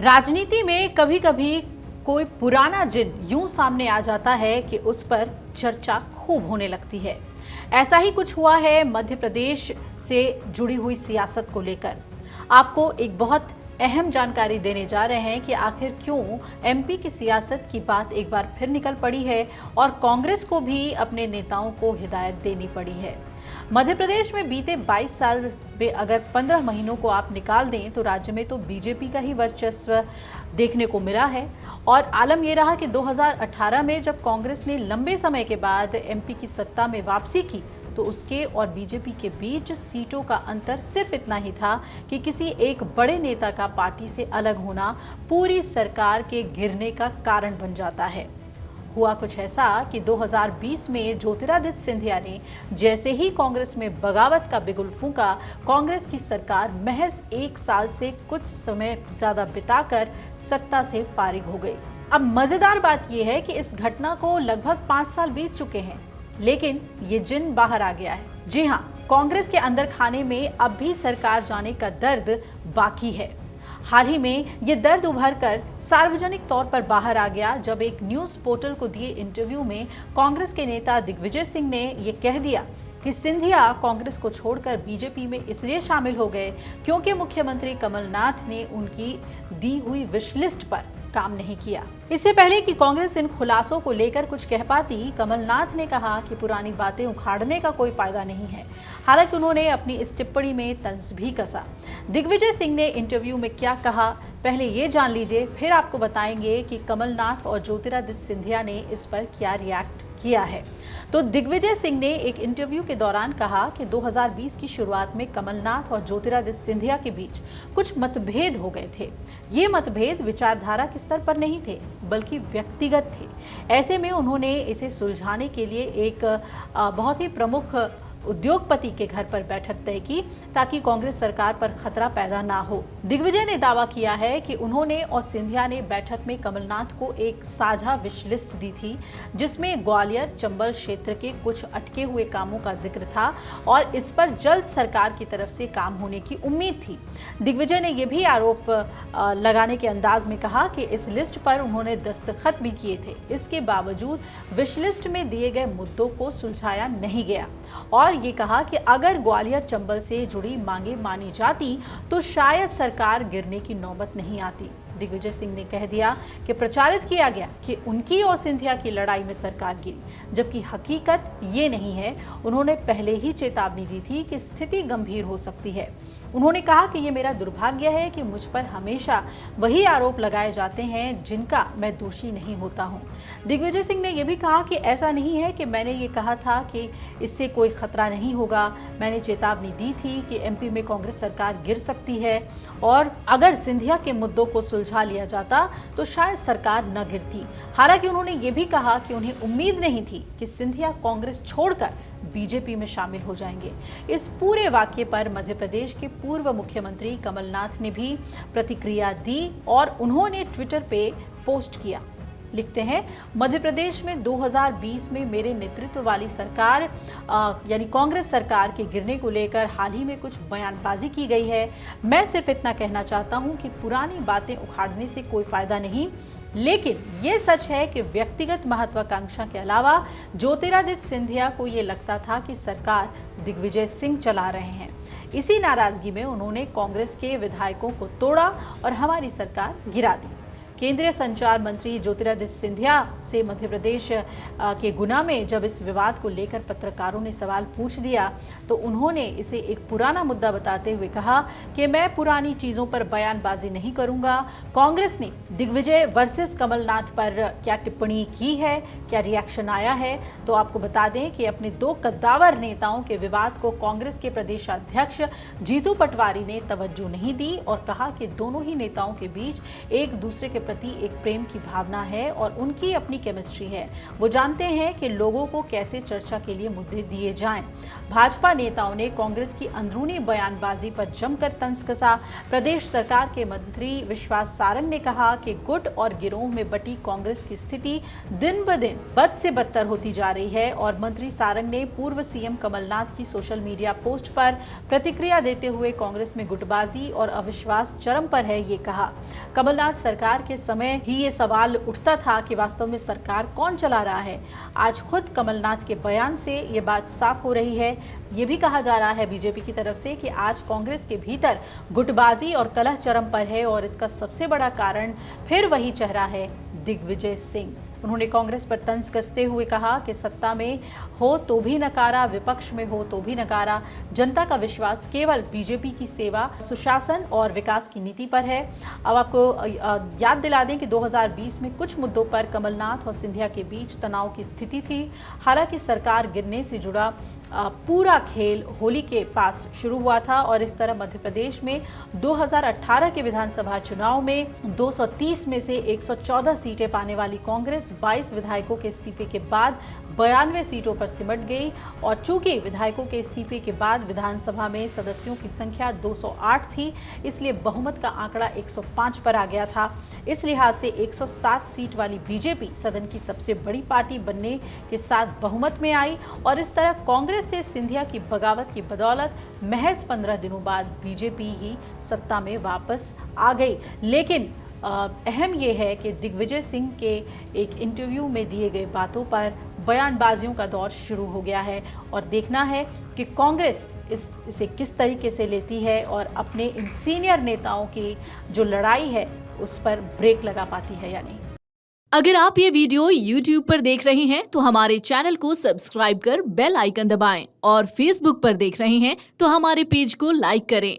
राजनीति में कभी कभी कोई पुराना जिन यूं सामने आ जाता है कि उस पर चर्चा खूब होने लगती है। ऐसा ही कुछ हुआ है मध्य प्रदेश से जुड़ी हुई सियासत को लेकर। आपको एक बहुत अहम जानकारी देने जा रहे हैं कि आखिर क्यों एमपी की सियासत की बात एक बार फिर निकल पड़ी है और कांग्रेस को भी अपने नेताओं को हिदायत देनी पड़ी है। मध्य प्रदेश में बीते 22 साल में अगर 15 महीनों को आप निकाल दें तो राज्य में तो बीजेपी का ही वर्चस्व देखने को मिला है। और आलम यह रहा कि 2018 में जब कांग्रेस ने लंबे समय के बाद एमपी की सत्ता में वापसी की तो उसके और बीजेपी के बीच सीटों का अंतर सिर्फ इतना ही था कि किसी एक बड़े नेता का पार्टी से अलग होना पूरी सरकार के गिरने का कारण बन जाता है। हुआ कुछ ऐसा कि 2020 में ज्योतिरादित्य सिंधिया ने जैसे ही कांग्रेस में बगावत का बिगुल फूंका, कांग्रेस की सरकार महज 1 साल से कुछ समय ज्यादा बिताकर सत्ता से फारिग हो गई। अब मजेदार बात यह है कि इस घटना को लगभग 5 साल बीत चुके हैं, लेकिन ये जिन बाहर आ गया है। जी हाँ, कांग्रेस के अंदर खाने में अब भी सरकार जाने का दर्द बाकी है। हाल ही में ये दर्द उभर कर सार्वजनिक तौर पर बाहर आ गया जब एक न्यूज पोर्टल को दिए इंटरव्यू में कांग्रेस के नेता दिग्विजय सिंह ने ये कह दिया कि सिंधिया कांग्रेस को छोड़कर बीजेपी में इसलिए शामिल हो गए क्योंकि मुख्यमंत्री कमलनाथ ने उनकी दी हुई विश लिस्ट पर काम नहीं किया। इससे पहले कि कांग्रेस इन खुलासों को लेकर कुछ कह पाती, कमलनाथ ने कहा कि पुरानी बातें उखाड़ने का कोई फायदा नहीं है। हालांकि उन्होंने अपनी इस टिप्पणी में तंज भी कसा। दिग्विजय सिंह ने इंटरव्यू में क्या कहा, पहले ये जान लीजिए, फिर आपको बताएंगे कि कमलनाथ और ज्योतिरादित्य सिंधिया ने इस पर क्या रिएक्ट किया है। तो दिग्विजय सिंह ने एक इंटरव्यू के दौरान कहा कि 2020 की शुरुआत में कमलनाथ और ज्योतिरादित्य सिंधिया के बीच कुछ मतभेद हो गए थे। ये मतभेद विचारधारा के स्तर पर नहीं थे बल्कि व्यक्तिगत थे। ऐसे में उन्होंने इसे सुलझाने के लिए एक बहुत ही प्रमुख उद्योगपति के घर पर बैठक तय की ताकि कांग्रेस सरकार पर खतरा पैदा ना हो। दिग्विजय ने दावा किया है कि उन्होंने और सिंधिया ने बैठक में कमलनाथ को एक साझा विश लिस्ट दी थी जिसमें ग्वालियर चंबल क्षेत्र के कुछ अटके हुए कामों का जिक्र था और इस पर जल्द सरकार की तरफ से काम होने की उम्मीद थी। दिग्विजय ने यह भी आरोप लगाने के अंदाज में कहा कि इस लिस्ट पर उन्होंने दस्तखत भी किए थे। इसके बावजूद विश लिस्ट में दिए गए मुद्दों को सुलझाया नहीं गया और ये कहा कि अगर ग्वालियर चंबल से जुड़ी मांगे मानी जाती तो शायद सरकार गिरने की नौबत नहीं आती। दिग्विजय सिंह ने कह दिया कि प्रचारित किया गया कि उनकी और सिंधिया की लड़ाई में सरकार गिरी, जबकि हकीकत ये नहीं है। उन्होंने पहले ही चेतावनी दी थी कि स्थिति गंभीर हो सकती है। उन्होंने कहा कि ये मेरा दुर्भाग्य है कि मुझ पर हमेशा वही आरोप लगाए जाते हैं जिनका मैं दोषी नहीं होता हूं। दिग्विजय सिंह ने यह भी कहा कि ऐसा नहीं है कि मैंने ये कहा था कि इससे कोई खतरा नहीं होगा। मैंने चेतावनी दी थी कि एमपी में कांग्रेस सरकार गिर सकती है और अगर सिंधिया के मुद्दों को सुलझा लिया जाता तो शायद सरकार न गिरती। हालांकि उन्होंने ये भी कहा कि उन्हें उम्मीद नहीं थी कि सिंधिया कांग्रेस छोड़कर बीजेपी में शामिल हो जाएंगे। इस पूरे वाकये पर मध्य प्रदेश के पूर्व मुख्यमंत्री कमलनाथ ने भी प्रतिक्रिया दी और उन्होंने ट्विटर पे पोस्ट किया। लिखते हैं, मध्य प्रदेश में 2020 में मेरे नेतृत्व वाली सरकार यानी कांग्रेस सरकार के गिरने को लेकर हाल ही में कुछ बयानबाजी की गई है। मैं सिर्फ इतना कहना चाहता हूं कि पुरानी बातें उखाड़ने से कोई फायदा नहीं, लेकिन ये सच है कि व्यक्तिगत महत्वाकांक्षा के अलावा ज्योतिरादित्य सिंधिया को ये लगता था कि सरकार दिग्विजय सिंह चला रहे हैं। इसी नाराजगी में उन्होंने कांग्रेस के विधायकों को तोड़ा और हमारी सरकार गिरा दी। केंद्रीय संचार मंत्री ज्योतिरादित्य सिंधिया से मध्य प्रदेश के गुना में जब इस विवाद को लेकर पत्रकारों ने सवाल पूछ दिया तो उन्होंने इसे एक पुराना मुद्दा बताते हुए कहा कि मैं पुरानी चीजों पर बयानबाजी नहीं करूंगा। कांग्रेस ने दिग्विजय वर्सेस कमलनाथ पर क्या टिप्पणी की है, क्या रिएक्शन आया है, तो आपको बता दें कि अपने 2 कद्दावर नेताओं के विवाद को कांग्रेस के प्रदेशाध्यक्ष जीतू पटवारी ने तवज्जो नहीं दी और कहा कि दोनों ही नेताओं के बीच एक दूसरे के प्रति एक प्रेम की भावना है और उनकी अपनी केमिस्ट्री है। वो जानते हैं कि लोगों को कैसे चर्चा के लिए मुद्दे दिए जाएं। भाजपा नेताओं ने कांग्रेस की अंदरूनी बयानबाजी पर जमकर तंज कसा। प्रदेश सरकार के मंत्री विश्वास सारंग ने कहा कि गुट और गिरोह में बटी कांग्रेस की स्थिति दिन ब दिन बद से बदतर होती जा रही है और मंत्री सारंग ने पूर्व सीएम कमलनाथ की सोशल मीडिया पोस्ट पर प्रतिक्रिया देते हुए कांग्रेस में गुटबाजी और अविश्वास चरम पर है ये कहा। कमलनाथ सरकार के समय ही ये सवाल उठता था कि वास्तव में सरकार कौन चला रहा है। आज खुद कमलनाथ के बयान से ये बात साफ हो रही है। ये भी कहा जा रहा है बीजेपी की तरफ से कि आज कांग्रेस के भीतर गुटबाजी और कलह चरम पर है और इसका सबसे बड़ा कारण फिर वही चेहरा है, दिग्विजय सिंह। उन्होंने कांग्रेस पर तंज कसते हुए कहा कि सत्ता में हो तो भी नकारा, विपक्ष में हो तो भी नकारा। जनता का विश्वास केवल बीजेपी की सेवा, सुशासन और विकास की नीति पर है। अब आपको याद दिला दें कि 2020 में कुछ मुद्दों पर कमलनाथ और सिंधिया के बीच तनाव की स्थिति थी। हालांकि सरकार गिरने से जुड़ा पूरा खेल होली के पास शुरू हुआ था और इस तरह मध्य प्रदेश में 2018 के विधानसभा चुनाव में 230 में से 114 सीटें पाने वाली कांग्रेस 22 विधायकों के इस्तीफे के बाद 92 सीटों पर सिमट गई और चूंकि विधायकों के इस्तीफे के बाद विधानसभा में सदस्यों की संख्या 208 थी, इसलिए बहुमत का आंकड़ा 105 पर आ गया था। इस लिहाज से 107 सीट वाली बीजेपी सदन की सबसे बड़ी पार्टी बनने के साथ बहुमत में आई और इस तरह कांग्रेस से सिंधिया की बगावत की बदौलत महज 15 दिनों बाद बीजेपी ही सत्ता में वापस आ गई। लेकिन अहम यह है कि दिग्विजय सिंह के एक इंटरव्यू में दिए गए बातों पर बयानबाजियों का दौर शुरू हो गया है और देखना है कि कांग्रेस इसे किस तरीके से लेती है और अपने इन सीनियर नेताओं की जो लड़ाई है उस पर ब्रेक लगा पाती है या नहीं। अगर आप ये वीडियो YouTube पर देख रहे हैं तो हमारे चैनल को सब्सक्राइब कर बेल आइकन दबाएं और Facebook पर देख रहे हैं तो हमारे पेज को लाइक करें।